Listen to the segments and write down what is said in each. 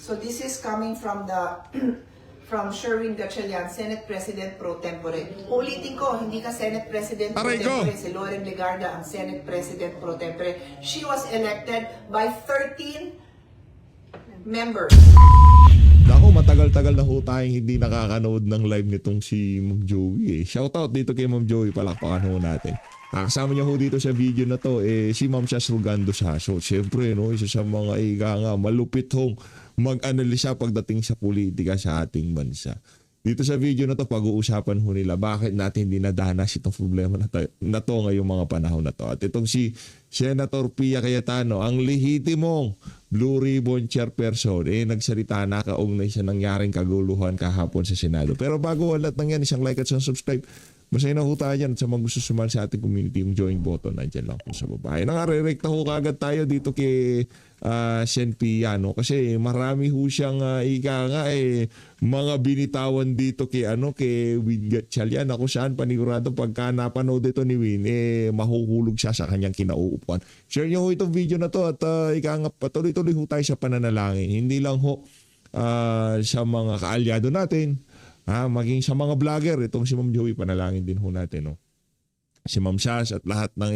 So this is coming from the from Sherwin Gatchalian, Senate President pro tempore. Ulitin ko, hindi ka Senate President pro tempore, si Loren Legarda ang Senate President pro tempore. She was elected by 13 members. Naku, matagal-tagal na ho tayong hindi nakakanood ng live nitong si Ma'am Joey. Shoutout dito kay Ma'am Joey, palakpakan ho natin. Kasama niya ho dito sa video na to, si Ma'am Shas Rugando Saso. Siyempre, no, isa sa mga malupit hong mag-analisa pagdating sa politika sa ating bansa. Dito sa video na to, pag-uusapan ho nila bakit natin hindi nadanas itong problema na to ngayong mga panahon na to. At itong si Senator Pia Cayetano, ang lehitimong Blue Ribbon Chairperson, nagsalita na kaugnay sa nangyaring kaguluhan kahapon sa Senado. Pero bago ang lahat ng yan, isang like at isang subscribe. Masaya na ho tayo dyan. At sa mga gusto sumali sa ating community, yung join button, nandyan lang po sa babae. Nakarerekta ho kagad tayo dito kay Sen Pia, no? Kasi marami ho siyang mga binitawan dito kay Win Gatchalian, kung saan panigurado pagka napanood ito ni Win, mahuhulog siya sa kanyang kinauupuan. Share niyo ho itong video na to at patuloy-tuloy ho tayo sa pananalangin. Hindi lang ho sa mga kaalyado natin, maging sa mga vlogger. Itong si Ma'am Joey, panalangin din ho natin, no? Si Ma'am Shas at lahat ng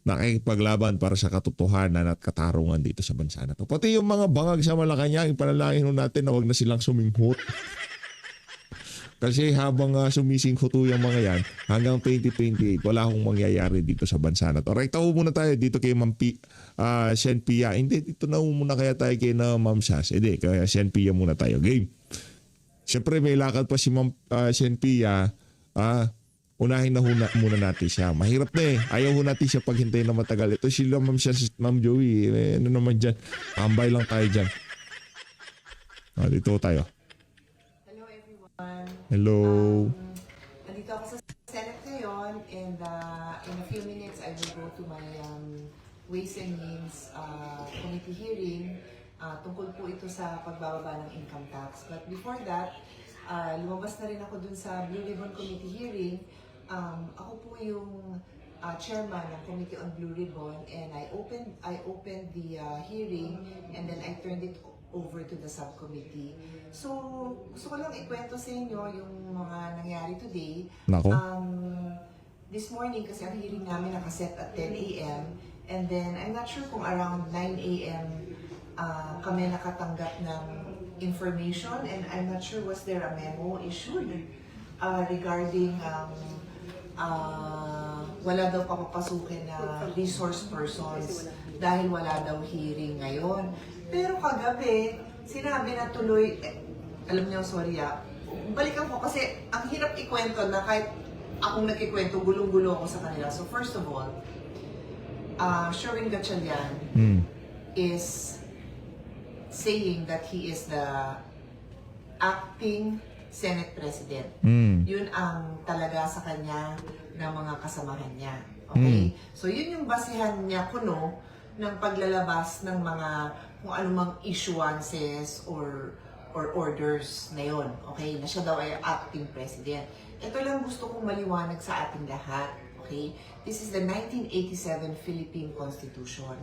nakikipaglaban para sa katotohanan at katarungan dito sa bansa na to. Pati yung mga bangag sa Malacanang, ipanalangin ho natin na wag na silang suminghot. Kasi habang sumisinghot yung mga yan, hanggang 2028, wala akong mangyayari dito sa bansa na to. Right, tayo muna tayo dito kay Ma'am Sen Pia. Hindi, dito na muna kaya tayo kay Ma'am Shas. Hindi, kaya Sen Pia muna tayo. Game. Siyempre may lakad pa si Ma'am Sen Pia. Unahin na muna natin siya. Mahirap na Ayaw ho natin siya paghintayin na matagal. Ito sila Ma'am Joey. Ano naman dyan? Tambay lang tayo dyan. Dito tayo. Hello everyone. Hello. Nandito ako sa Senate ngayon and in a few minutes I will go to my Ways and Means committee hearing. Tungkol po ito sa pagbababa ng income tax. But before that, lumabas na rin ako dun sa Blue Ribbon Committee hearing. Ako po yung chairman ng Committee on Blue Ribbon and I opened the hearing and then I turned it over to the subcommittee. So, gusto ko lang ikwento sa inyo yung mga nangyari today. Nako. This morning, kasi ang hearing namin nakaset at 10 a.m. And then, I'm not sure kung around 9 a.m. Kami nakatanggap ng information and I'm not sure was there a memo issued regarding wala daw papapasukin na resource persons dahil wala daw hearing ngayon. Pero kagabi, sinabi na tuloy, alam niyo, sorry balikan ko kasi ang hirap ikwento na kahit akong nagkikwento, gulong-gulo ako sa kanila. So first of all, Sherwin Gatchalian is saying that he is the acting Senate President. Yun ang talaga sa kanya ng mga kasamahan niya. Okay? So yun yung basihan niya kuno ng paglalabas ng mga kung anumang issuances or orders na yun. Okay? Na siya daw ay acting President. Ito lang gusto kong maliwanag sa ating lahat. Okay? This is the 1987 Philippine Constitution.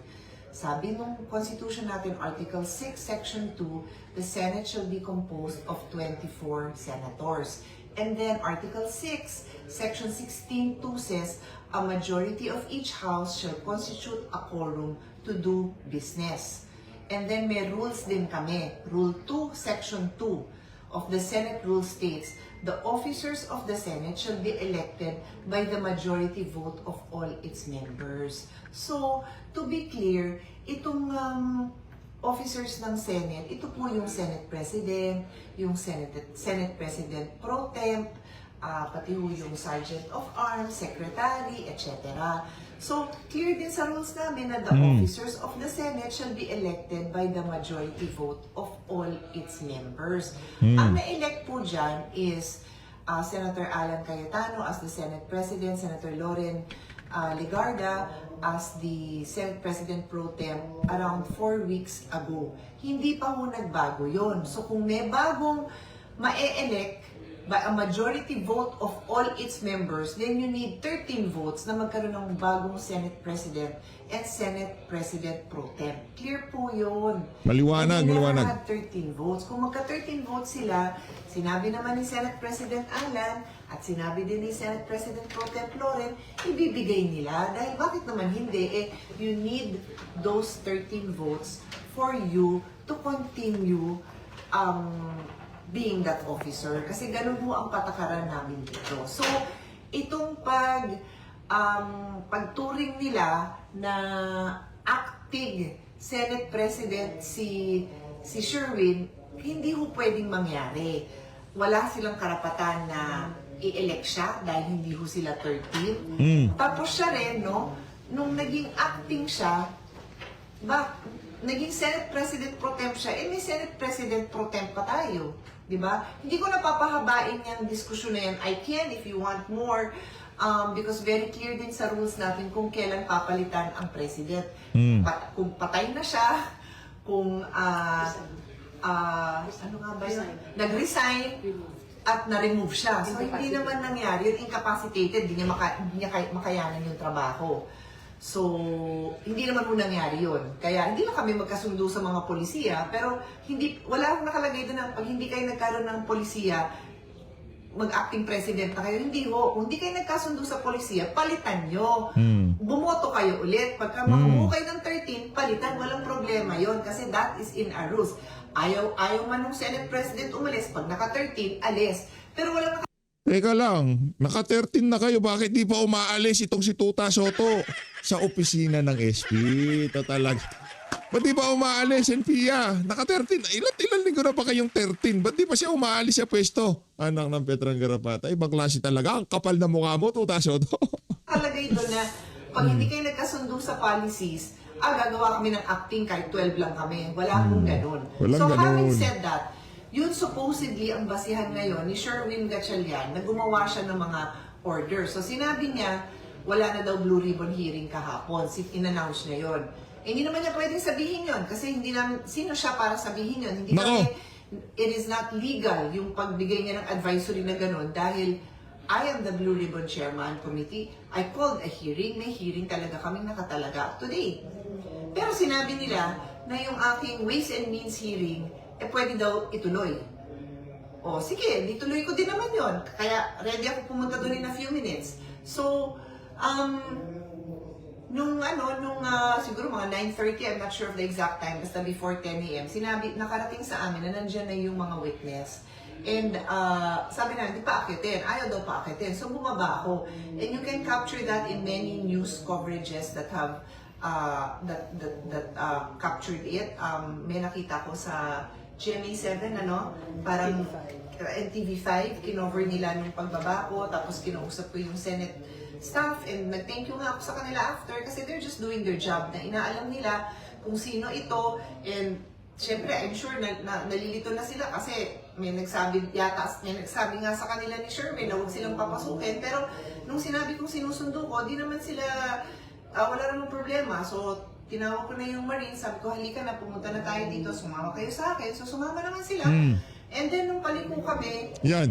Sabi nung Constitution natin, Article 6, Section 2, the Senate shall be composed of 24 senators. And then Article 6, Section 16, 2 says, a majority of each house shall constitute a quorum to do business. And then may rules din kami. Rule 2, Section 2 of the Senate rule states, the officers of the Senate shall be elected by the majority vote of all its members. So, to be clear, itong officers ng Senate, ito po yung Senate President, yung Senate President Pro Temp, pati yung Sergeant of Arms, Secretary, etc. So, clear din sa rules namin na the officers of the Senate shall be elected by the majority vote of all its members. Ang na-elect po dyan is Senator Alan Cayetano as the Senate President, Senator Loren Legarda as the Senate President Pro Tem around 4 weeks ago. Hindi pa ho nagbago yon. So kung may bagong ma-elect by a majority vote of all its members, then you need 13 votes na magkaroon ng bagong Senate President and Senate President Pro Tem. Clear po yun. Maliwanag, And they maliwanag. never had 13 votes. Kung magka-13 votes sila, sinabi naman ni Senate President Alan at sinabi din ni Senate President Pro Tem Loren, ibibigay nila. Dahil bakit naman hindi? You need those 13 votes for you to continue being that officer. Kasi ganun po ang patakaran namin dito. So, itong pagturing nila na acting Senate President si Sherwin, hindi ho pwedeng mangyari. Wala silang karapatan na i-elect siya dahil hindi ho sila 13. Tapos siya rin, no, nung naging acting siya, naging Senate President Pro Temp siya, may Senate President Pro Temp pa tayo. Diba? Hindi ko napapahabain yung diskusyon na yan. I can if you want more. Because very clear din sa rules natin kung kailan papalitan ang president. Kung patay na siya, kung ano nga ba yun? Nag-resign at na-remove siya. So hindi naman nangyari yun, incapacitated, hindi niya makayanan yung trabaho. So, hindi naman po nangyari yun. Kaya hindi na kami magkasundo sa mga polisiya, pero wala akong nakalagay doon na pag hindi kayo nagkaroon ng polisiya, mag-acting president na kayo. Hindi ho. Kung hindi kayo nagkasundo sa polisiya, palitan nyo. Bumoto kayo ulit. Pagka makabuo kayo ng 13, palitan. Walang problema yon kasi that is in our rules. Ayaw man ng Senate President umalis. Pag naka-13, alis. Pero walang Teka lang, naka-13 na kayo, bakit di pa umaalis itong si Tuta Soto sa opisina ng SP? Ito talaga. Ba't di pa umaalis, NPIA? Naka-13, ilan linggo na pa kayong 13? Ba't di pa siya umaalis sa pwesto? Anak ng Petrang Garapata, ibang klase talaga. Ang kapal na mukha mo, Tuta Soto. nakalagay doon na pag hindi kayo nagkasundo sa policies, gagawa kami ng acting kahit 12 lang kami. Wala akong ganun. Walang So ganun. having said that, yun supposedly ang basihan ngayon ni Sherwin Gatchalian na gumawa siya ng mga orders. So sinabi niya, wala na daw Blue Ribbon hearing kahapon. In-announce niya yun. Hindi naman niya pwedeng sabihin yun kasi hindi namin, sino siya para sabihin yun? Hindi Nako. kami, it is not legal yung pagbigay niya ng advisory na gano'n dahil I am the Blue Ribbon Chairman Committee. I called a hearing. May hearing talaga kaming nakatalaga today. Pero sinabi nila na yung aking Ways and Means hearing, pwede daw ituloy. O, sige, dituloy ko din naman yon. Kaya ready ako pumunta doon in a few minutes. So, siguro mga 9:30, I'm not sure of the exact time, basta before 10 a.m., nakarating sa amin na nandiyan na yung mga witness. And sabi na, hindi pa akitin. Ayaw daw pa akitin. So, bumaba ako. And you can capture that in many news coverages that have captured it. May nakita ko sa GMA7, parang NTV5, kinover nila nung pagbaba ko, tapos kinausap ko yung Senate staff, and nag-thank you nga ako sa kanila after, kasi they're just doing their job, na inaalam nila kung sino ito, and syempre, I'm sure nalilito na sila, kasi may nagsabi nga sa kanila ni Sherwin na huwag silang papasukin, pero nung sinabi kong sinusundo ko, di naman sila, wala namang problema, so tinawag ko na yung Marines, sabi ko, halika na, pumunta na tayo dito, sumama kayo sa akin. So, sumama naman sila. And then, nung paliko kami, Yan.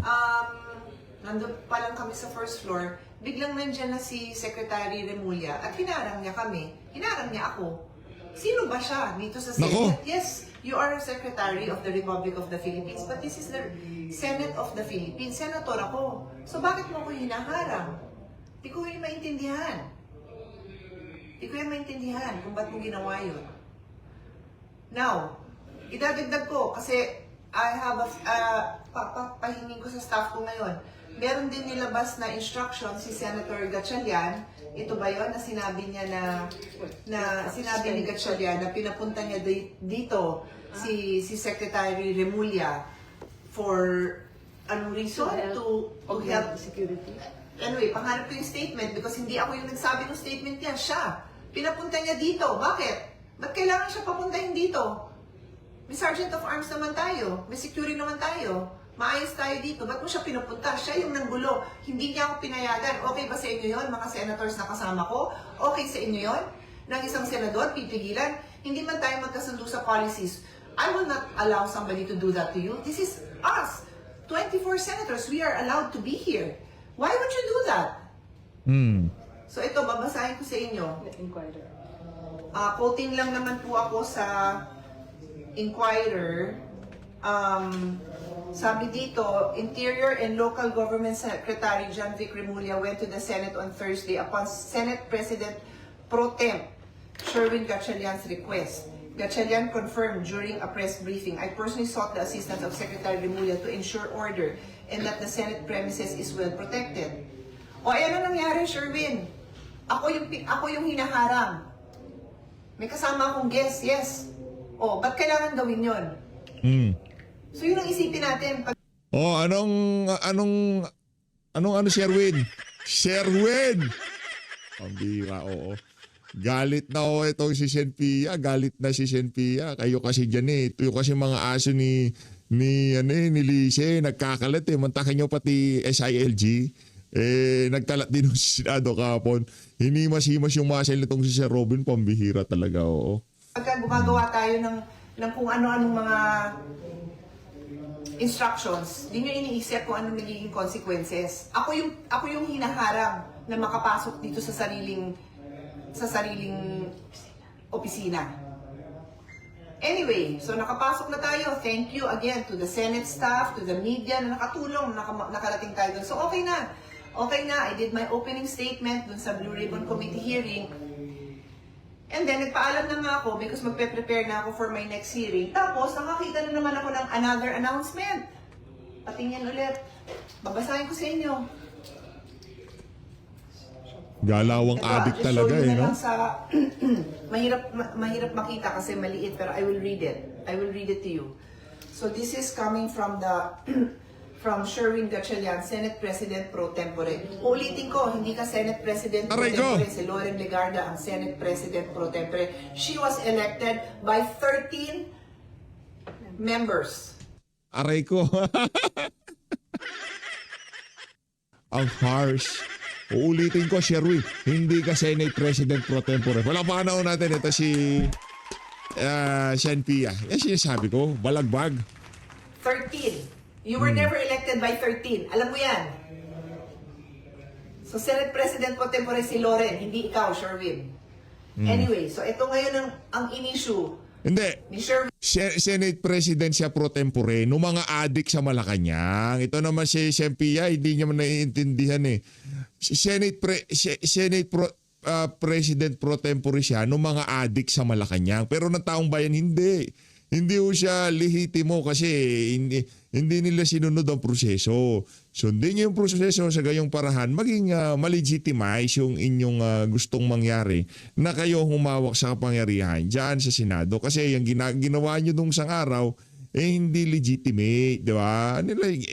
nandun pa lang kami sa first floor, biglang nandyan na si Secretary Remulla at hinarang niya kami. Hinarang niya ako. Sino ba siya dito sa Senate? Nako. Yes, you are a Secretary of the Republic of the Philippines, but this is the Senate of the Philippines. Senator ako. So, bakit mo ako hinaharang? Di ko yung maintindihan. Hindi ko yan maintindihan kung ba't mo ginawa yun. Now, idadagdag ko kasi I have pahingin ko sa staff ko ngayon. Meron din nilabas na instruction si Senator Gatchalian. Ito ba yun na sinabi niya na sinabi ni Gatchalian na pinapunta niya dito si Secretary Remulla for anong reason? To help security. Anyway, pangarap ko yung statement because hindi ako yung nagsabi ng statement niya, siya. Pinapunta niya dito. Bakit? Ba't kailangan siya papuntahin dito? May Sergeant of Arms naman tayo. May security naman tayo. Maayos tayo dito. Ba't mo siya pinupunta? Siya yung nanggulo. Hindi niya ako pinayagan. Okay ba sa inyo yon, mga senators na kasama ko? Okay sa inyo yon? Ng isang senador, pipigilan? Hindi man tayo magkasundo sa policies. I will not allow somebody to do that to you. This is us. 24 senators, we are allowed to be here. Why would you do that? So ito, babasahin ko sa inyo. Inquirer. Quoting lang naman po ako sa Inquirer. Sabi dito, Interior and Local Government Secretary John Vic Remulla went to the Senate on Thursday upon Senate President Pro Tem Sherwin Gatchalian's request. Gatchalian confirmed during a press briefing, I personally sought the assistance of Secretary Remulla to ensure order and that the Senate premises is well protected. O ano nangyari, Sherwin? Ako yung hinaharang. May kasama akong guest, yes. O, ba't kailangan gawin yon? So yun ang isipin natin. Ano, Sherwin? Sherwin! Pambira, oo. Galit na itong si Senpia. Galit na si Senpia. Kayo kasi dyan eh. Ito yung kasi mga aso ni Lise. Nagkakalat eh. Mantakin nyo pati SILG. Nagkalat din si Senado kahapon. Hinimas-himas yung muscle nitong si Sir Robin. Pambihira talaga, oo. Pagka gumagawa tayo ng kung ano-anong mga instructions, di nyo iniisip kung ano nagiging consequences. Ako yung hinaharang na makapasok dito sa sariling opisina. Anyway, so nakapasok na tayo. Thank you again to the Senate staff, to the media na nakatulong, nakarating tayo doon. So okay na. Okay na. I did my opening statement dun sa Blue Ribbon Committee hearing. And then, nagpaalam na nga ako because magpe-prepare na ako for my next hearing. Tapos, nakakita na naman ako ng another announcement. Patingin ulit. Babasahin ko sa inyo. Galawang adik talaga eh, no? Sa, mahirap makita kasi maliit, pero I will read it. I will read it to you. So this is coming from from Sherwin Gatchalian, Senate President Pro Tempore. Ulitin ko, hindi ka Senate President Pro Tempore, si Loren Legarda ang Senate President Pro Tempore. She was elected by 13 members. Aray ko. Ang harsh. Uulitin ko, Sherwin, hindi ka Senate President Pro Tempore. Wala pa natin, ito si Senpia. Yan sinasabi ko, balagbag. 13. You were never elected by 13. Alam mo yan. So, Senate President Pro Tempore si Loren, hindi ikaw, Sherwin. Anyway, so ito ngayon ang in-issue. Hindi. Ni Sherwin. Senate President siya pro tempore nung mga adik sa Malacanang. Ito naman si Senpia, hindi niya man naiintindihan eh. President pro tempore siya nung mga adik sa Malacanang. Pero ng taong bayan, hindi. Hindi ho siya lehitimo kasi hindi nila sinunod ang proseso. Sundin niyo yung proseso sa gayong parahan, maging malegitimize yung inyong gustong mangyari na kayo humawak sa kapangyarihan dyan sa Senado. Kasi yung ginawa niyo nung isang araw, hindi legitimate, di ba?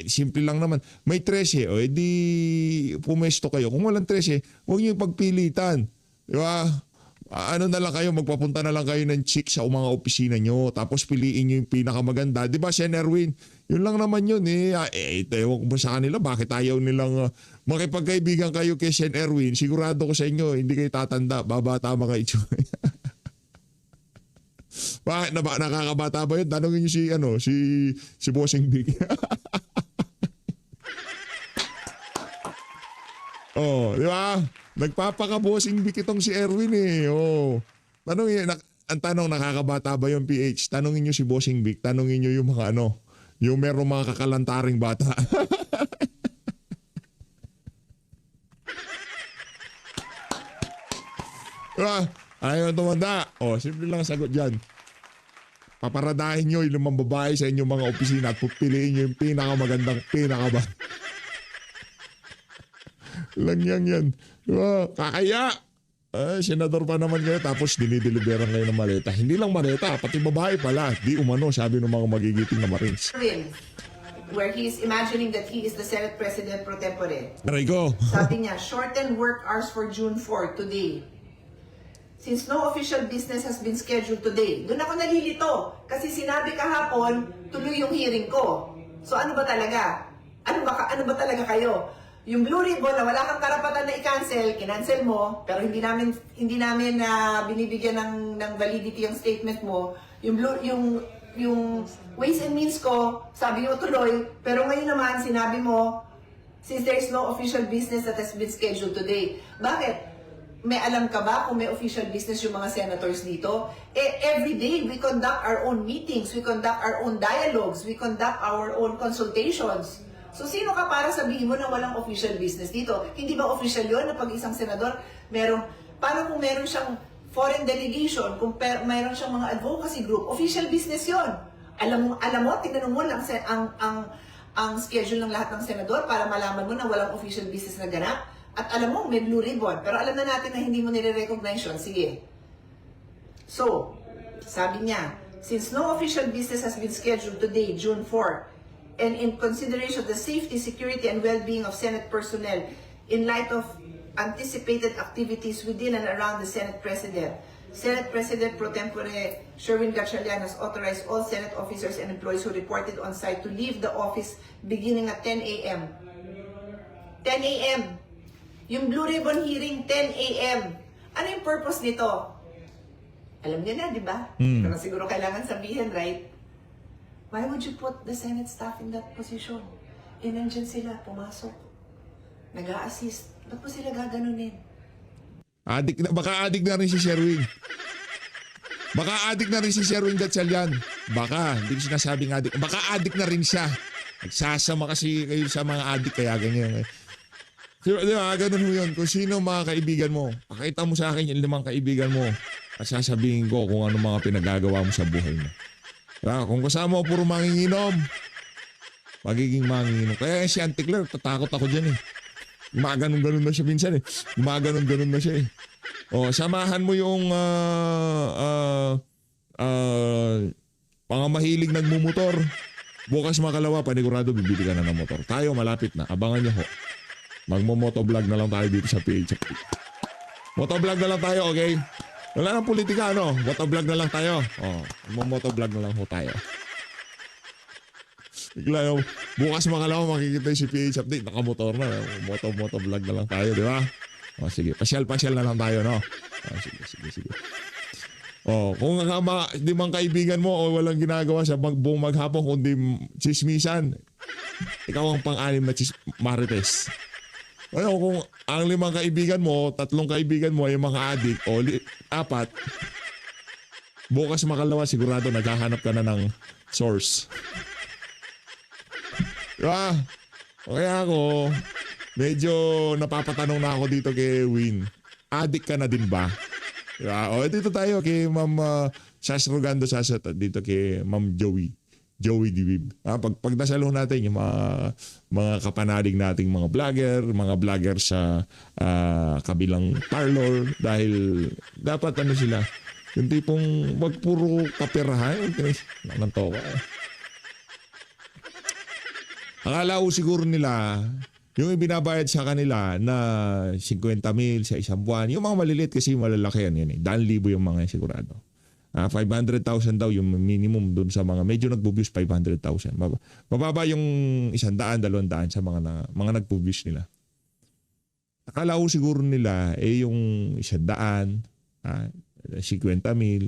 Simple lang naman. May 13, edi pumesto kayo. Kung walang 13, huwag niyo pagpilitan. Di ba? Ano na lang kayo, magpapunta na lang kayo ng chick sa mga opisina nyo, tapos piliin nyo yung pinakamaganda. Di ba, Sen Erwin? Yun lang naman yun eh. Ewan ko ba sa kanila, bakit ayaw nilang makipagkaibigan kayo kay Sen Erwin? Sigurado ko sa inyo, hindi kayo tatanda, babata mga itsura. Bakit nakakabata ba yun? Tanongin nyo si Bossing Big. Oh, di ba? Nagpapaka-bossing big itong si Erwin eh. Oh. Ang tanong, nakakabata ba yung PH? Tanongin nyo si Bossing Big. Tanongin nyo yung mga yung merong mga kakalantaring bata. Ayaw tumanda. Oh, simple lang sagot dyan. Paparadahin nyo yung mga babae sa inyong mga opisina at pupiliin nyo yung pinakamagandang lang yan. Diba? Kakaya. Senador pa naman kayo tapos dinideliveran kayo ng maleta. Hindi lang maleta, pati babae pala. Di umano, sabi ng mga magigiting na Marines. Where he is imagining that he is the Senate President Pro Tempore. Aray ko. Sabi niya, shorten work hours for June 4 today. Since no official business has been scheduled today. Doon ako nalilito. Kasi sinabi kahapon, tuloy yung hearing ko. So ano ba talaga? Ano ba talaga kayo? Yung Blue Ribbon na wala kang karapatan na i-cancel, kinancel mo, pero hindi namin binibigyan ng validity yung statement mo. Yung yung ways and means ko, sabi mo tuloy, pero ngayon naman sinabi mo, since there is no official business that has been scheduled today. Bakit? May alam ka ba kung may official business yung mga senators dito? Every day, we conduct our own meetings, we conduct our own dialogues, we conduct our own consultations. So, sino ka para sabihin mo na walang official business dito? Hindi ba official yun na pag isang senador, paano kung meron siyang foreign delegation, kung meron siyang mga advocacy group, official business yun. Alam mo, tinanong mo lang ang schedule ng lahat ng senador para malaman mo na walang official business na ganap. At alam mo, may blue ribbon. Pero alam na natin na hindi mo nire-recognize yun. Sige. So, sabi niya, since no official business has been scheduled today, June 4, and in consideration of the safety, security, and well-being of Senate personnel, in light of anticipated activities within and around the Senate President, Senate President Pro Tempore Sherwin Gatchalian has authorized all Senate officers and employees who reported on site to leave the office beginning at 10 a.m. 10 a.m. Yung Blue Ribbon hearing, 10 a.m. Ano yung purpose nito? Alam niyo na, di ba? Pero siguro kailangan sabihin, right? Why would you put the Senate staff in that position? Nandyan sila, pumasok. Nag-a-assist. Ba't po sila gaganunin? Baka adik na rin si Sherwin. Baka adik na rin si Sherwin Gatchalian. Baka, hindi ko sinasabing adik. Baka adik na rin siya. Nagsasama kasi kayo sa mga adik, kaya ganyan. Di ba, ganun mo yun. Kung sino mga kaibigan mo, pakita mo sa akin yung 5 kaibigan mo at sasabihin ko kung ano mga pinagagawa mo sa buhay mo. Diba? Kung kasama mo puro manginginom, magiging manginginom. Kaya si Auntie Claire, tatakot ako dyan eh. Gumaganon-ganon na siya minsan eh. Gumaganon-ganon na siya eh. O, samahan mo yung mga mahilig nagmumotor. Bukas makalawa, panigurado, bibili ka na ng motor. Tayo, malapit na. Abangan niyo ho. Magmo-motovlog na lang tayo dito sa PH. Motovlog na lang tayo, okay? Wala nang politika, ano? Motovlog na lang tayo. Oh, magmo-motovlog na lang ho tayo. Bigla yung bukas makalawa makikita yung si PH update. Nakamotor na. Motovlog na lang tayo, di ba? Oh, sige. Pasyal na lang tayo, no? Oh, sige. Oh, kung di mang kaibigan mo o walang ginagawa sa buong maghapon kundi chismisan, ikaw ang pang-anim na marites. Ano kung ang 5 kaibigan mo, 3 kaibigan mo ay mga adik o 4, bukas makalawa sigurado naghahanap ka na ng source. Diba? Kaya ako, medyo napapatanong na ako dito kay Win. Adik ka na din ba? Diba? O dito tayo kay Ma'am Sash Rogando Sasha, dito kay Ma'am Joey Dibib. Pagdasalo natin yung mga kapanalig nating mga vlogger sa kabilang parlor dahil dapat ano sila, yung tipong wag puro kaperahan. Nang toka. Akala ko siguro nila yung ibinabayad sa kanila na 50,000 sa isang buwan, yung mga maliliit kasi malalaki yan eh. 10,000 yung mga sigurado. 500,000 daw yung minimum dun sa mga medyo nagpo-views 500,000. Mababa yung 100, 200 sa mga nagpo-views nila. Akala ko siguro nila yung 100, 50,000.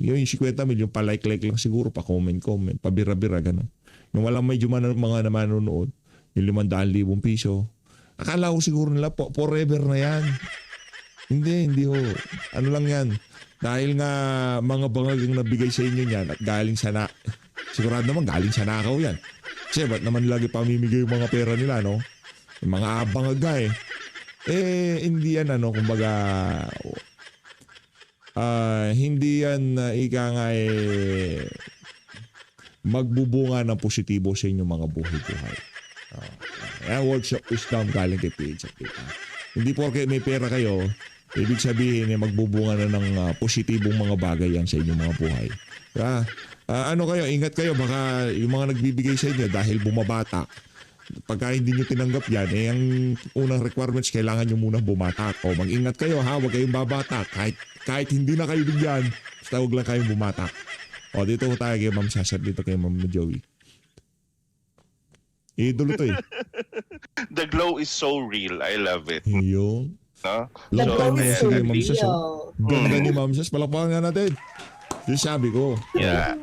Yung 50,000 yung pa-like lang siguro, pa-comment, pabira-bira ganun. Yung walang medyo mga nanonood, yung 500,000 piso. Akala ko siguro nila forever na yan. Hindi ho. Ano lang yan? Dahil nga mga bangag yung nabigay sa inyo niyan at galing sa sigurado naman galing sa nakaw yan. Kasi ba't naman lagi pamimigay yung mga pera nila, no? Yung mga bangag nga eh. Hindi yan kumbaga hindi yan ika nga magbubunga ng positibo sa inyong mga buhay-buhay. Workshop wisdom galing kay PH. Hindi porke may pera kayo, ibig sabihin magbubunga na ng positibong mga bagay yan sa inyong mga buhay. Ingat kayo, baka yung mga nagbibigay sa inyo dahil bumabatak. Pagka hindi nyo tinanggap yan, ang unang requirements, kailangan nyo munang bumatak. O mag-ingat kayo ha, huwag kayong babatak. Kahit hindi na kayo bigyan, basta huwag lang kayong bumatak. O dito tayo kay Ma'am Sasha, dito kay Ma'am Joey. Idolo to eh. The glow is so real. I love it. Yung Lagdaw is sige, Ma'am Sas. real. Ganda ni Ma'am Sas. Palakpakan nga natin. Yung sabi ko. Yeah.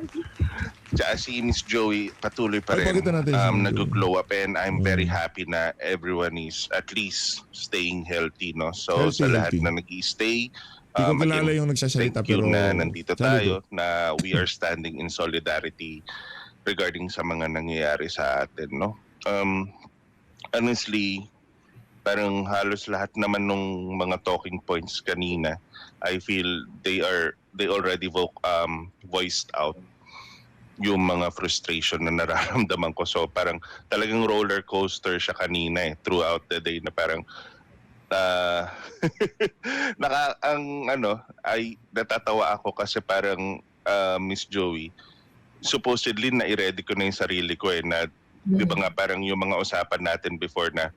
Tsaka si Miss Joey patuloy pa Ay, rin pakita natin si Miss Joey. nag-glow up, and I'm very happy na everyone is at least staying healthy, no? So Healthy, sa lahat healthy. na nag-stay, Di ko kilala yung nagsasalita, thank you pero na nandito saludo. tayo, na we are standing in solidarity regarding sa mga nangyayari sa atin, no? Honestly, parang halos lahat naman nung mga talking points kanina, I feel they already voiced out yung mga frustration na nararamdaman ko. So parang talagang roller coaster siya kanina throughout the day, na parang ah, ay natatawa ako kasi parang Miss Joey, supposedly na i-ready ko na yung sarili ko na di ba nga parang yung mga usapan natin before na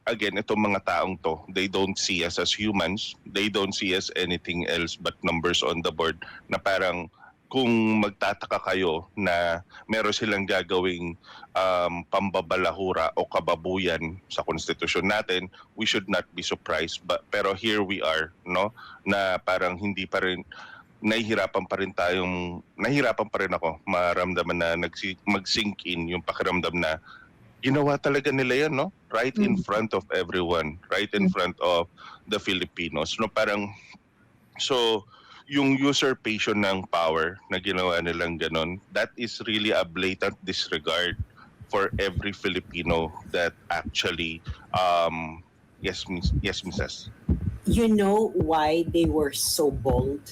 again, itong mga taong to, they don't see us as humans, they don't see us anything else but numbers on the board, na parang kung magtataka kayo na meron silang gagawing pambabalahura o kababuyan sa konstitusyon natin, we should not be surprised. Pero here we are, no? Na parang hindi pa rin, nahihirapan pa rin ako maramdaman na mag-sink in yung pakiramdam na ginawa talaga nila yan, no? Right in front of everyone, right in front of the Filipinos. No, parang, so, yung usurpation ng power na ginawa nilang ganon, that is really a blatant disregard for every Filipino that actually, yes, Mrs. You know why they were so bold?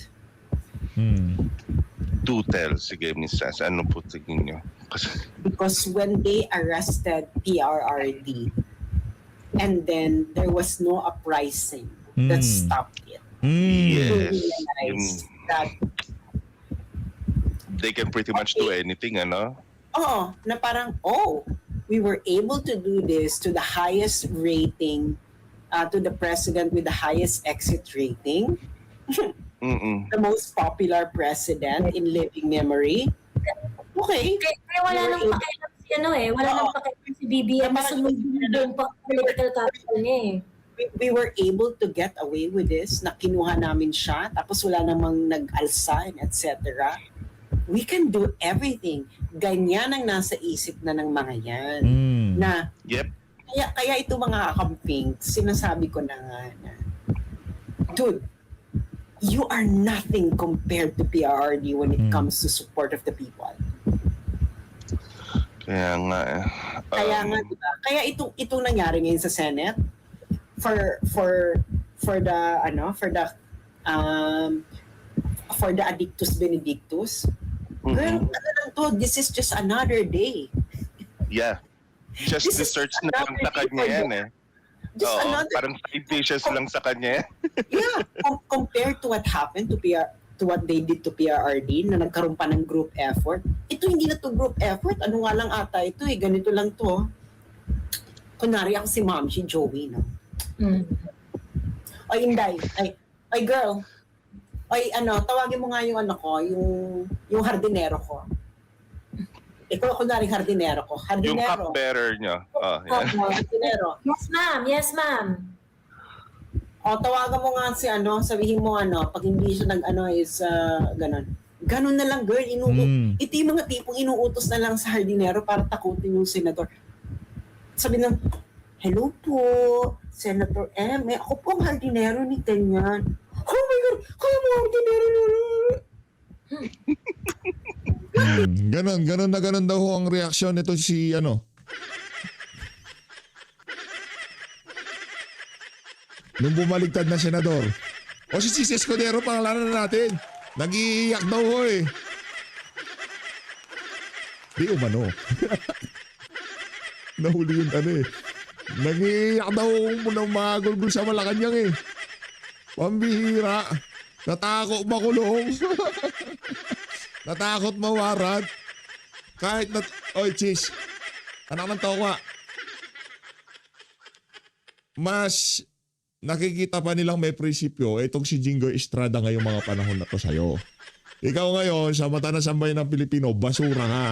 Do tell, sige, Mrs. Ano po tingin nyo? Kasi, Because when they arrested PRRD, and then there was no uprising that stopped it. They yes, realized that, they can pretty much do anything, ano? na parang, we were able to do this to the highest rating, to the president with the highest exit rating, the most popular president in living memory. Okay. Kaya wala nang pakialam si wala nang pakialam si BBM na sumundin yung political capital niya We were able to get away with this, na kinuha namin siya, tapos wala namang nag-alsa, and etc. We can do everything. Ganyan ang nasa isip na ng mga yan. Na, Yep. kaya ito mga kakamping, sinasabi ko na nga na, dude, you are nothing compared to PRRD when it comes to support of the people. Kaya nga, Kaya nga, diba? Kaya itong nangyari ngayon sa Senate, for the Addictus Benedictus. Girl, ano lang to, this is just another day. yeah. Just This the is search na lang another sa kanya day for yan them. Just Oo, another, parang side dishes lang sa kanya. yeah, compared to what happened to what they did to PRRD, na nagkaroon pa ng group effort. Ito hindi na to group effort, ano nga lang ata ito ganito lang to. Kunwari ako si Ma'am, si Joey, no? Oy, Inday, ay girl, tawagin mo nga yung ko, yung hardinero ko. Ikaw, kunwari hardinero ko. Yung Hardinero. cupbearer niya. Yan. Hardinero. Yes, ma'am. Tawagan mo nga si sabihin mo pag hindi siya is ganon. Ganon na lang, girl. Ito yung mga tipong inuutos na lang sa hardinero para takutin yung senador. Sabi ng, hello po, Senator M. Ako po ang hardinero ni ganyan. Oh my God! Kaya mo hardinero Ganon daw ho ang reaksyon nito si nung bumaligtad na senador. O si Escudero, pangalanan na natin. Nag-iiyak daw ho Di umano. Nahuli yung Nag-iiyak daw ng mga gulgul sa Malacanang Pambihira. Natakot makulong. Natakot mawarat. Kahit oy, Chis. Anak ng tokwa. Mas nakikita pa nilang may prinsipyo itong si Jingo Estrada ngayong mga panahon na to sa'yo. Ikaw ngayon, sa mata ng sambayan ng Pilipino, basura ka.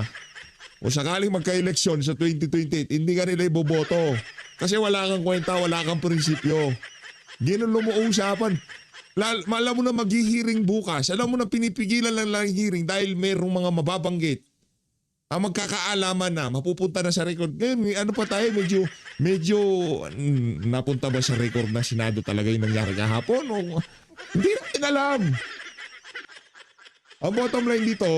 O sakaling magka-eleksyon sa 2028, hindi ka nila iboboto. Kasi wala kang kwenta, wala kang prinsipyo. Ginulo mo usapan. alam mo na maghihiring bukas. Alam mo na pinipigilan lang lang hearing dahil mayroong mga mababanggit. Magkakaalaman na, mapupunta na sa record. Ngayon, ano pa tayo, medyo napunta ba sa record na Senado talaga yung nangyari kahapon? O, hindi natin alam. Ang bottom line dito,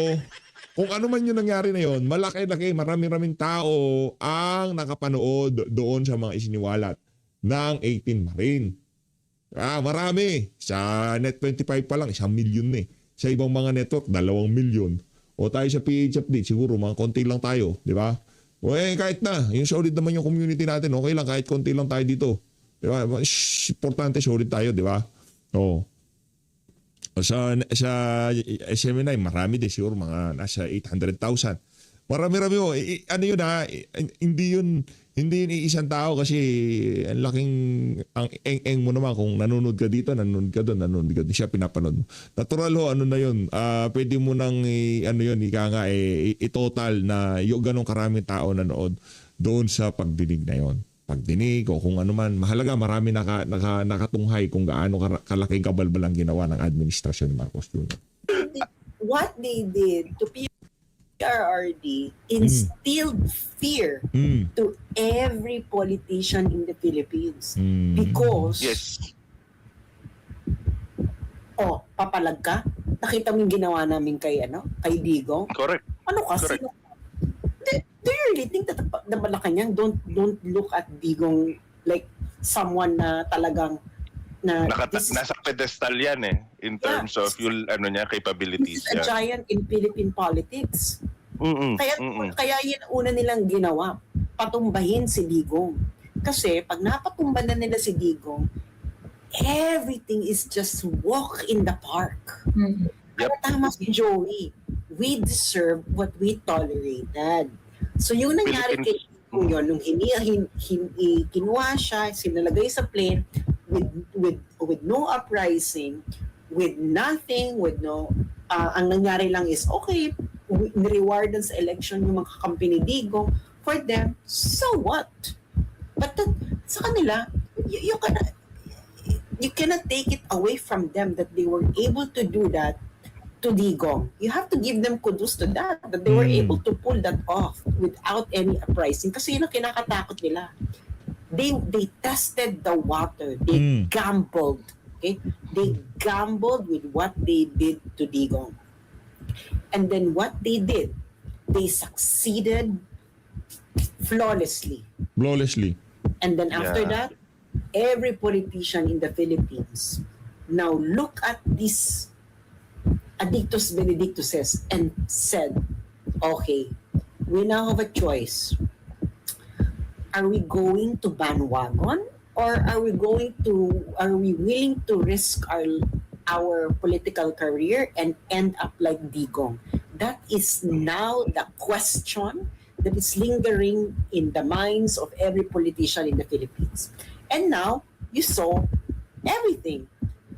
kung ano man yung nangyari na yon, malaki-laki, maraming tao ang nakapanood doon sa mga isiniwalat ng 18 Marine. Marami. Sa Net25 pa lang, 1 million eh. Sa ibang mga network, 2 million. O tayo sa PH update, siguro mga konti lang tayo, di ba? O kahit na, yung solid naman yung community natin, okay lang, kahit konti lang tayo dito. Di ba? Importante, solid tayo, di ba? O. Sa SMNI, marami din siguro, mga nasa 800,000. Marami-rami mo. Ano yun hindi yun isang tao kasi ang laking, ang eng mo naman kung nanonood ka dito, nanonood ka doon, siya pinapanood mo. Natural ho, ano na yun, pwede mo nang, i-total na yung ganong karaming tao nanood doon sa pagdinig na yon. Pagdinig o kung ano man, mahalaga marami nakatunghay kung gaano kalaking kabalbalang ginawa ng administrasyon ni Marcos Jr. What they did to PRRD instilled fear to every politician in the Philippines. Because, Yes. papalag ka? Nakita mo yung ginawa namin kay Digong? Correct. Ano kasi? Correct. Do you really think that the Malacanang don't look at Digong like someone na talagang Nasa pedestal yan eh in terms of yung capabilities this is a niya. giant in Philippine politics. Kaya yun una nilang ginawa, patumbahin si Digong. Kasi pag napatumba na nila si Digong, everything is just walk in the park. Yep. Tama si Joey. We deserve what we tolerated. So yung nangyari kay Digong yun, nung kinuha siya, sinalagay sa plane, with no uprising, with nothing, with no, ang nangyari lang is, okay, nirewardan sa election yung mga kakampi ni Digong, for them, so what? But sa kanila, you cannot take it away from them that they were able to do that to Digong. You have to give them kudos to that they were able to pull that off without any uprising. Kasi yun ang kinakatakot nila. They tested the water. They gambled. Okay? They gambled with what they did to Digong. And then what they did, they succeeded flawlessly. And then after that, every politician in the Philippines now look at this Addictus Benedictuses and said, okay, we now have a choice. Are we going to bandwagon, or are we willing to risk our political career and end up like Digong? That is now the question that is lingering in the minds of every politician in the Philippines. And now, you saw everything.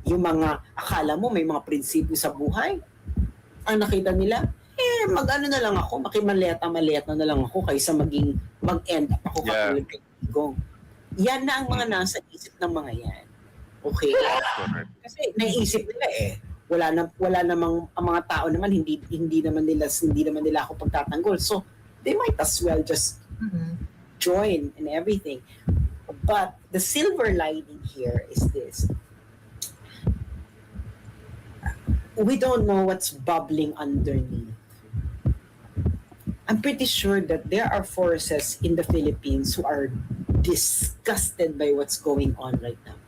Yung mga, akala mo may mga prinsipyo sa buhay, ang nakita nila, mag-ano na lang ako, makimaleta na lang ako kaysa mag-end up ako katulad kay Digong. Yan na ang mga nasa isip ng mga yan. Okay? Kasi naisip nila wala namang ang mga tao naman hindi naman nila ako pagtatanggol. So they might as well just join and everything. But the silver lining here is this. We don't know what's bubbling underneath. I'm pretty sure that there are forces in the Philippines who are disgusted by what's going on right now.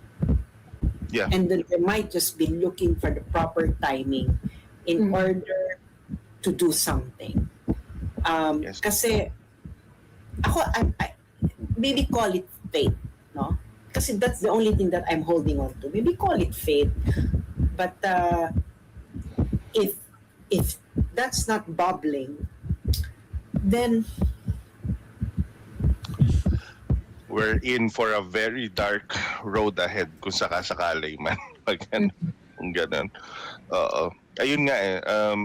Yeah. And then they might just be looking for the proper timing in order to do something. Yes. Kasi ako, I maybe call it fate, no? Kasi that's the only thing that I'm holding on to. Maybe call it fate. But if that's not bubbling, then we're in for a very dark road ahead kung sakasakali man. Kung ganun. Ayun nga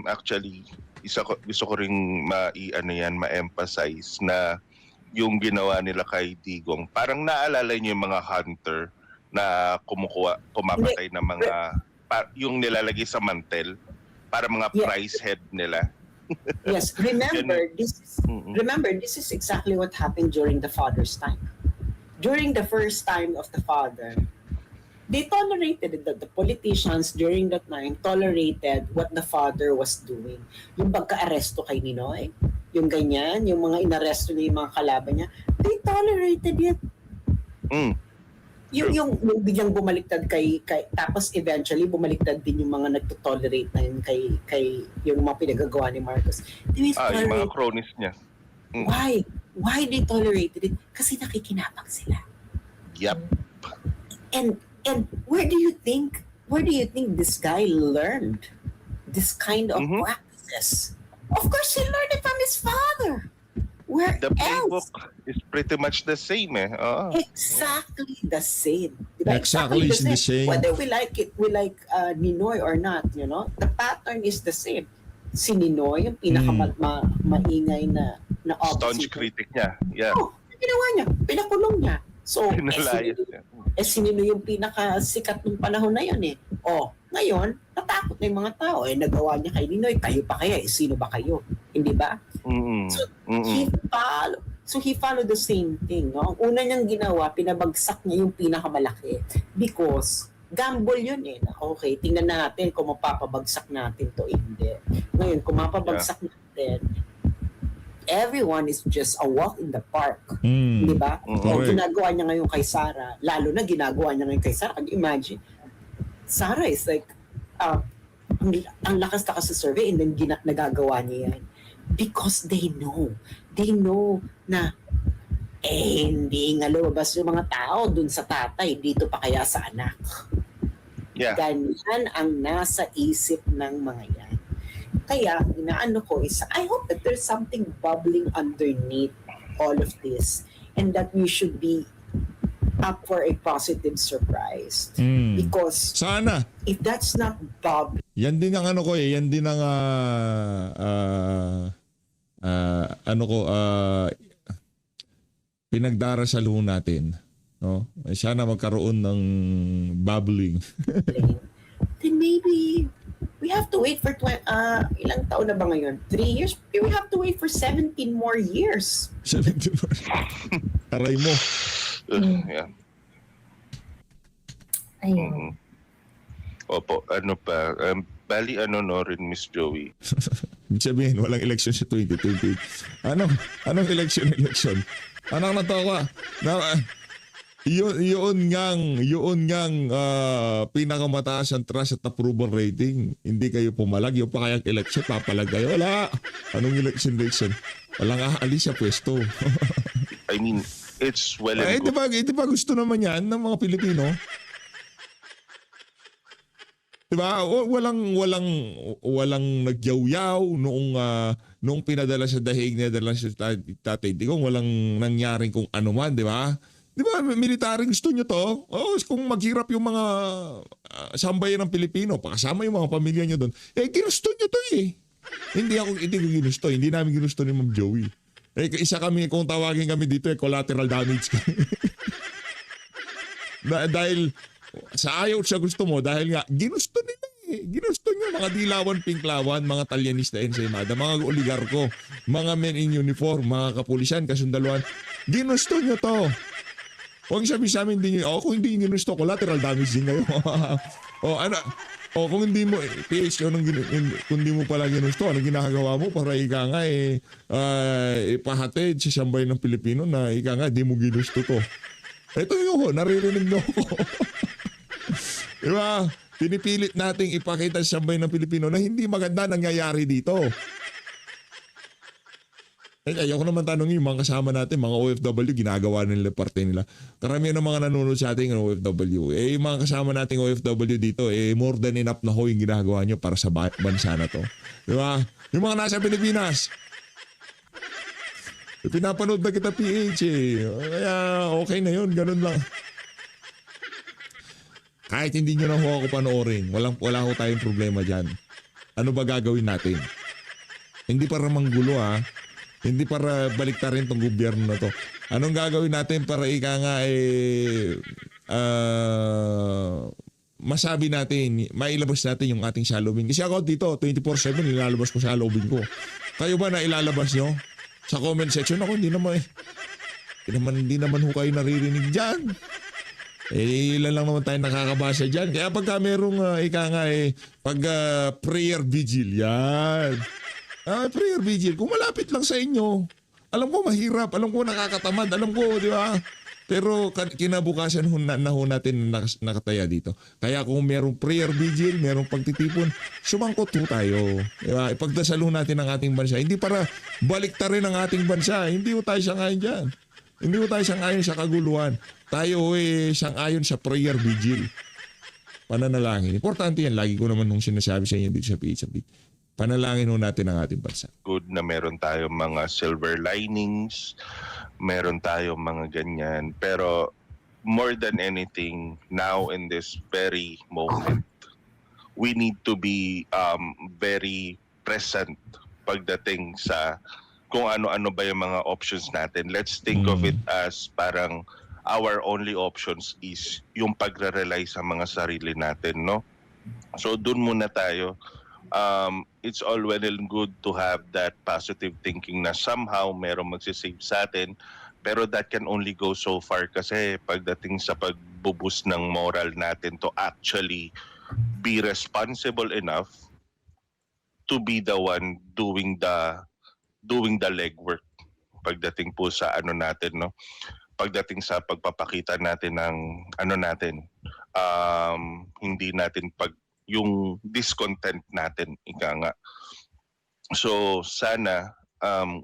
actually, gusto ko ring ma-emphasize na yung ginawa nila kay Digong. Parang naalala niyo yung mga hunter na pumapatay ng mga yung nilalagay sa mantel para mga Yeah. prize head nila. Yes, remember this is exactly what happened during the father's time. During the first time of the father, they tolerated it, the politicians during that time tolerated what the father was doing. Yung pagka-aresto kay Ninoy, yung ganyan, yung mga inaresto niya, yung mga kalaban niya, they tolerated it. Mm. Yung biglang bumaliktad tapos eventually bumaliktad din yung mga nagto-tolerate na yun kay yung mga pinagagawa ni Marcos. They Yung mga tolerate. cronies niya. Mm. Why they tolerated it? Kasi nakikinabang sila. Yep. And where do you think this guy learned this kind of Mhm. practices? Of course, he learned it from his father. Where The else? playbook is pretty much the same eh. Oo. Exactly the same. Diba? Exactly is the same. Whether we like Ninoy or not, the pattern is the same. Si Ninoy, yung maingay na Staunch opposite. critic niya. Yeah. Oh, ang ginawa niya, pinakulong niya. So, Pinalayas niya. sino yung pinakasikat ng panahon na yun eh. Oh, ngayon, natakot na yung mga tao. Nagawa niya kay Ninoy, kayo pa kaya? Sino ba kayo? Hindi ba? Mm-mm. So, Mm-mm. he followed the same thing. No? Ang una niyang ginawa, pinabagsak niya yung pinakamalaki. Because, gamble yun eh. Na, okay, tingnan natin kung mapapabagsak natin to. Hindi. Ngayon, kung mapapabagsak natin, everyone is just a walk in the park. Di ba? Mm. O Correct. ginagawa niya ngayon kay Sarah, lalo na ginagawa niya ngayon kay Sarah. Can you imagine? Sarah is like, ang lakas-lakas sa survey and then nagagawa niya yan. Because they know na hindi nga lumabas yung mga tao dun sa tatay, dito pa kaya sa anak. Yeah. Ganyan ang nasa isip ng mga yan. Kaya, inaano ko is, I hope that there's something bubbling underneath all of this and that we should be up for a positive surprise. Because Sana. if that's not bubbling, Yan din ang ano ko eh. Yan din ang pinagdarasal ho natin. No? Sana magkaroon ng bubbling. then maybe we have to wait for ilang taon na ba ngayon? 3 years? We have to wait for 17 more years. Aray mo. Yeah. Ayun. Mhm. Opo, ano pa? Bali no rin, Miss Joey. Ibig sabihin, walang eleksyon sa 2028. Anong eleksyon? Anong natawa? Yun ngang pinakamataas ang trust at approval rating. Hindi kayo pumalag. Yung pa kayang eleksyon, papalag kayo. Wala. Anong election? Walang aalis sa pwesto. I mean, it's well Eh, and good. di ba gusto naman yan ng mga Pilipino? Diba? Walang nagyaw-yaw noong pinadala sa dahig na dala sa Tatay Digong, walang nangyaring kung ano man, di ba? Di ba, military gusto nyo to? Oh, kung maghirap yung mga sambayan ng Pilipino, pakasama yung mga pamilya nyo doon, ginusto nyo to eh. Hindi ko ginusto, hindi namin ginusto ni Ma'am Joey. Isa kami, kung tawagin kami dito, collateral damage kami. Dahil sa ayaw siya gusto mo, dahil nga ginusto nila eh. Ginusto niya mga dilawan, pinklawan, mga talyanista, ensaymada, mga oligarko, mga men in uniform, mga kapulisan, kasundaluan. Ginusto niyo to. Huwag sabi sa amin, kung hindi ginusto, collateral damage din kayo. Kung hindi mo, PH, kung hindi mo pala ginusto, ano ginagawa mo para ika nga ipahatid sa sambayan ng Pilipino na ika nga, di mo ginusto to. Ito yung naririnig nyo ko. Diba? Pinipilit nating ipakita sa sambayan ng Pilipino na hindi maganda nangyayari dito. Ayoko naman tanongin yung mga kasama natin, mga OFW, ginagawa nila parte nila. Karamihan ng mga nanonood sa ating OFW. Yung mga kasama nating OFW dito, more than enough na ho yung ginagawa nyo para sa bansa na to. Diba? Yung mga nasa Pilipinas, pinapanood na kita PH eh. Kaya okay na yun, ganun lang. Kahit hindi nyo na ho ako panoorin, wala ho tayong problema dyan. Ano ba gagawin natin? Hindi para manggulo hindi para baliktarin tong gobyerno na to. Anong gagawin natin para ika nga masabi natin, mailabas natin yung ating salubin. Kasi ako dito, 24/7 nilalabas ko sa salubin ko. Kayo ba na ilalabas nyo? Sa comment section ako, hindi naman ho kayo naririnig dyan. Ilan lang naman tayo nakakabasa dyan. Kaya pagka merong prayer vigil, yan. Prayer vigil, kung malapit lang sa inyo, alam ko mahirap, alam ko nakakatamad, alam ko, di ba? Pero kinabukasan na ho natin nakataya dito. Kaya kung merong prayer vigil, merong pagtitipon, sumangkot ho tayo. Diba? Ipagdasal ho natin ang ating bansa. Hindi para baliktarin ang ating bansa. Hindi ho tayo sangayon dyan. Hindi ho tayo sangayon sa kaguluhan. Tayo sangayon sa prayer vigil. Pananalangin. Importante yan. Lagi ko naman nung sinasabi sa inyo dito sa PHP. Panalangin ho natin ang ating bansa. Good na meron tayong mga silver linings, meron tayong mga ganyan. Pero more than anything, now in this very moment, we need to be very present pagdating sa kung ano-ano ba yung mga options natin. Let's think of it as parang our only options is yung pagre-rely sa mga sarili natin, no? So dun muna tayo. It's all well and good to have that positive thinking na somehow merong magsisave sa atin, pero that can only go so far kasi pagdating sa pagbubus ng moral natin to actually be responsible enough to be the one doing the legwork pagdating po sa ano natin, no? Pagdating sa pagpapakita natin ng ano natin, hindi natin yung discontent natin, ika nga. So sana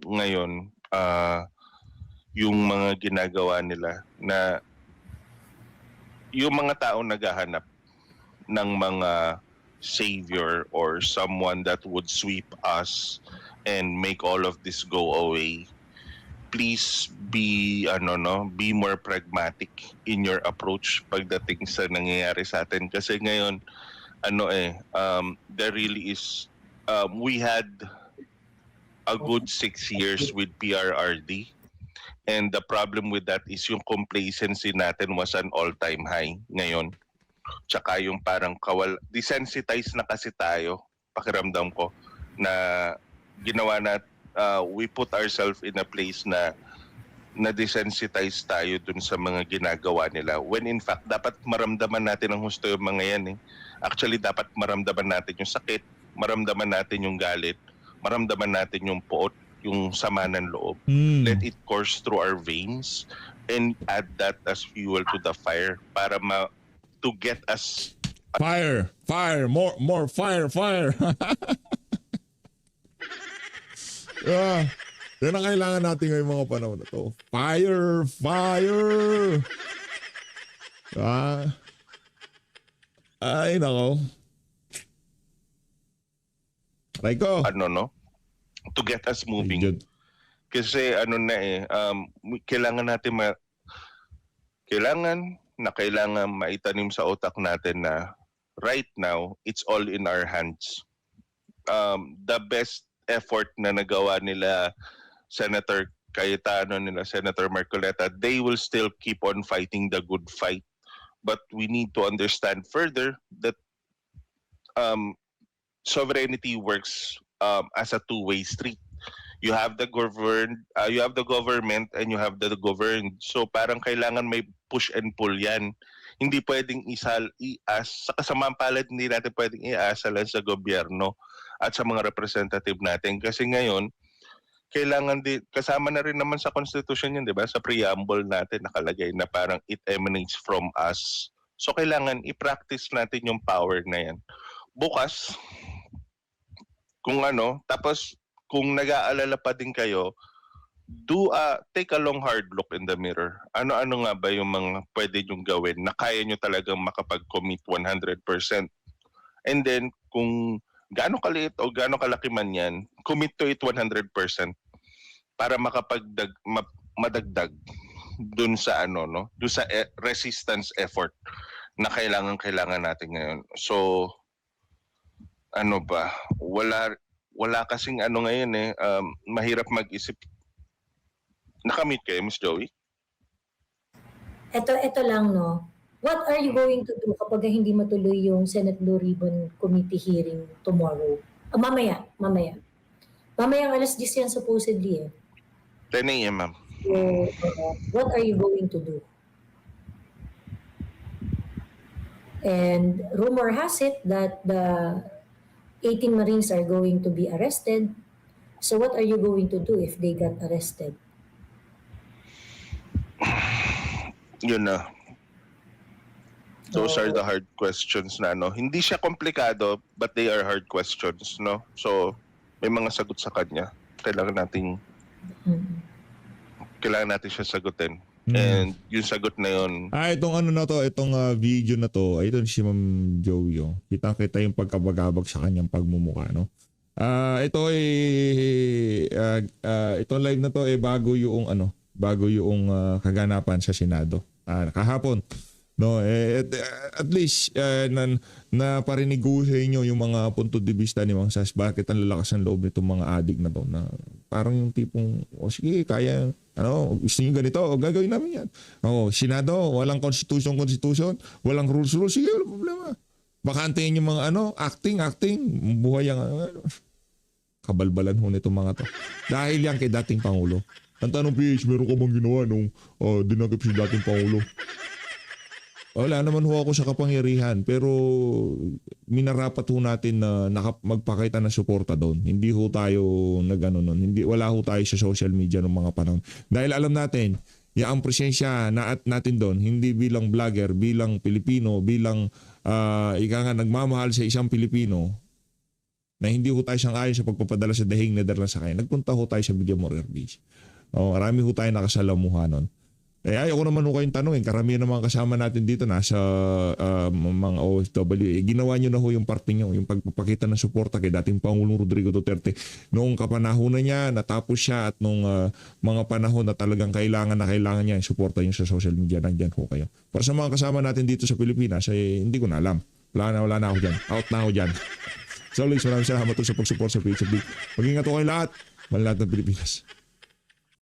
ngayon yung mga ginagawa nila na yung mga taong naghahanap ng mga savior or someone that would sweep us and make all of this go away, please be be more pragmatic in your approach pagdating sa nangyayari sa atin kasi ngayon there really is we had a good 6 years with PRRD, and the problem with that is yung complacency natin was an all-time high ngayon. Tsaka yung parang desensitized na kasi tayo, pakiramdam ko, na ginawa we put ourselves in a place na desensitize tayo dun sa mga ginagawa nila. When in fact, dapat maramdaman natin ang husto yung mga yan eh. Actually, dapat maramdaman natin yung sakit, maramdaman natin yung galit, maramdaman natin yung poot, yung sama ng loob. Let it course through our veins and add that as fuel to the fire para to get us fire, more fire. Yan ang kailangan natin ngayong mga panahon na to. Fire. Ay, nako. Raiko. To get us moving. Kasi kailangan maitanim sa utak natin na right now, it's all in our hands. The best effort na nagawa nila Senator Cayetano, nila Senator Marcoleta, they will still keep on fighting the good fight. But we need to understand further that sovereignty works as a two-way street. You have the government, and you have the governed. So parang kailangan may push and pull yan. Hindi pwedeng sa kasamaang palad, hindi natin pwedeng iasa lang sa gobyerno at sa mga representative natin. Kasi ngayon, kailangan kasama na rin naman sa Constitution yun, di ba? Sa preamble natin nakalagay na parang it emanates from us. So kailangan i-practice natin yung power na yan. Bukas, tapos kung nag-aalala pa din kayo, take a long hard look in the mirror. Ano-ano nga ba yung mga pwede nyong gawin na kaya nyo talagang makapag-commit 100%? And then, kung gaano kaliit o gaano kalaki man yan, commit to it 100% para madagdag dun sa dun sa resistance effort na kailangan natin ngayon. So, wala kasing ngayon mahirap mag-isip. Nakamute kayo, Miss Joey? Ito lang, no? What are you going to do kapag hindi matuloy yung Senate Blue Ribbon Committee hearing tomorrow? Mamaya. Mamayang alas 10 yan supposedly eh. 10 a.m. ma'am. So, what are you going to do? And rumor has it that the 18 Marines are going to be arrested. So what are you going to do if they got arrested? Yun na. Those are the hard questions na hindi siya komplikado but they are hard questions, no? So may mga sagot sa kanya. Kailangan natin siya sagutin. And yung sagot na yun, itong video na to, ito si Ma'am Joey. Kita-kita yung pagkabagabag sa kanyang pagmumukha, no? Itong live na to bago yung kaganapan sa Senado. Kahapon. No, at least na parinig ko sa inyo yung mga punto de vista ni Mang Sas, bakit ang lalakas ng loob nitong mga adik na to, na parang yung tipong sige, kaya gusto niyo ganito, gagawin namin yan. Senado, walang constitution, walang rules, sige, walang problema. Baka antayin yung mga acting, buhay ang kabalbalan ho nitong mga to. Dahil yan kay dating Pangulo. Ang tanong, PH, meron ka bang ginawa nung dinagap si dating Pangulo? Wala naman ho ako sa kapangyarihan, pero minarapat ho natin na magpakita ng suporta doon. Hindi ho tayo wala ho tayo sa social media ng mga panahon. Dahil alam natin, ang presensya natin doon, hindi bilang vlogger, bilang Pilipino, bilang nagmamahal sa isang Pilipino, na hindi ho tayo sang-ayon sa pagpapadala sa dahing Netherlands sa kanya. Nagpunta ho tayo sa Villamoral Beach. Marami ho tayo nakasalamuhan nun. Ayoko naman ho kayong tanongin. Karamihan naman kasama natin dito nasa mga OFW. Ginawa nyo na ho yung parte nyo, yung pagpapakita ng suporta kay dating Pangulong Rodrigo Duterte. Noong kapanahonan niya, natapos siya, at nung mga panahon na talagang kailangan niya yung suporta nyo sa social media, nandyan ho kayo. Para sa mga kasama natin dito sa Pilipinas, hindi ko na alam. Wala na ako dyan. Out na ako dyan. So, maraming salamat sa pag-support sa page of Big. Mag-ingat ho kayo lahat. Malalat ng Pilipinas.